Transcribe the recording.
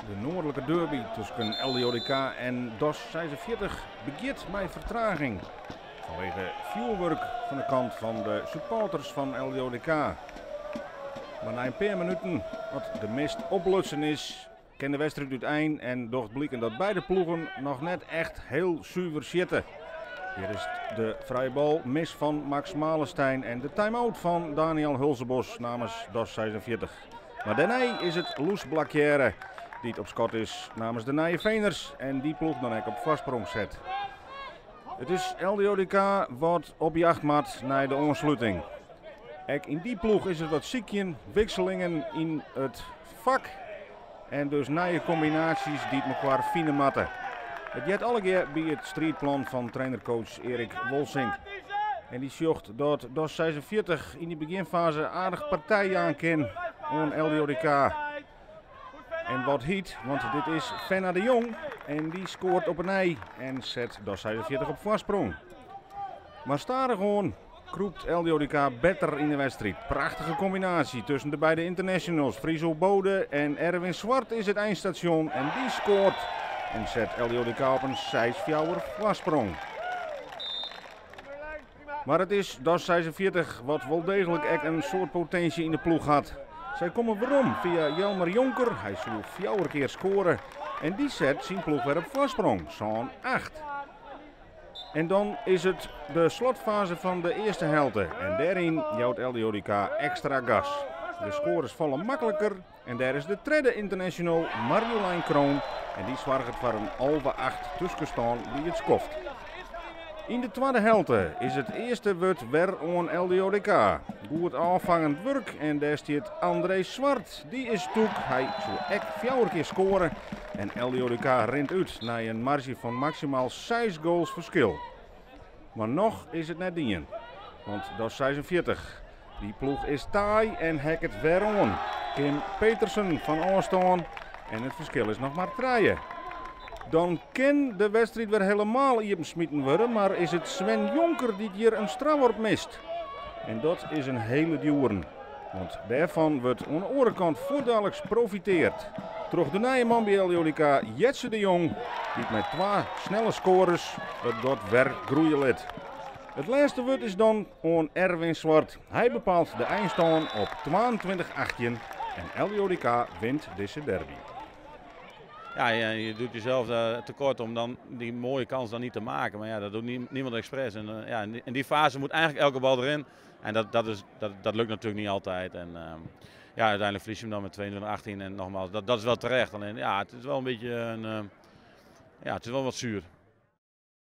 De noordelijke derby tussen LDODK en DOS 46 begint met vertraging. Vanwege vuurwerk van de kant van de supporters van LDODK. Maar na een paar minuten, wat de mist oplutsen is, kan de wedstrijd uiteind en docht blijken dat beide ploegen nog net echt heel zuiver zitten. Hier is de vrije bal mis van Max Malenstein en de time-out van Daniel Hulsebos namens DOS 46. Maar daarna is het Loes Blakjere die het op schot is namens de Nijenveeners en die ploeg dan ook op voorsprong zet. Het is LDODK wat op jacht maakt naar de ontsluiting. Ook in die ploeg is het wat ziekjen, wisselingen in het vak en dus nieuwe combinaties die het elkaar fine matten. Het gaat alle keer bij het strijdplan van trainercoach Erik Wolsink. En die zocht dat DOS 46 in die beginfase aardig partij aanken aan LDODK. En wat hiet, want dit is Fenna de Jong en die scoort op een ei en zet DOS 46 op voorsprong. Maar starig gewoon kroept LDODK beter in de wedstrijd. Prachtige combinatie tussen de beide internationals. Friso Bode en Erwin Zwart is het eindstation en die scoort en zet LDODK op een 6-4 voorsprong. Maar het is DOS 46 wat wel degelijk echt een soort potentie in de ploeg had. Zij komen waarom via Jelmer Jonker, hij zal 4 keer scoren en die zet zijn ploeg weer op voorsprong, zo'n 8. En dan is het de slotfase van de eerste helte en daarin jouwt LDODK extra gas. De scores vallen makkelijker en daar is de tweede international Marjolein Kroon en die zorgt voor een halve 8 tussenstand die het skoft. In de tweede helte is het eerste woord weer aan LDODK. Goed aanvangend werk en daar staat André Zwart. Die is toek. Hij zal ook 4 keer scoren. En LDODK rent uit naar een marge van maximaal 6 goals verschil. Maar nog is het net dien. Want DOS 46. Die ploeg is taai en hek het weer aan. Kim Petersen van aanstaan. En het verschil is nog maar 3. Dan kan de wedstrijd weer helemaal ingesmeten worden, maar is het Sven Jonker die hier een strafworp mist. En dat is een hele duur. Want daarvan wordt aan de andere kant voordelig profiteerd. Terug de nieuwe man bij LDODK, Jetse de Jong, die met 2 snelle scores het dat werk groeien liet. Het laatste woord is dan aan Erwin Zwart. Hij bepaalt de eindstand op 22-18 en LDODK wint deze derby. Ja, je doet jezelf tekort om dan die mooie kans dan niet te maken. Maar ja, dat doet niemand expres. En in die fase moet eigenlijk elke bal erin. En dat lukt natuurlijk niet altijd. En uiteindelijk verlies je hem dan met 22-18. En nogmaals, dat is wel terecht. Alleen ja, het is wel een beetje het is wel wat zuur.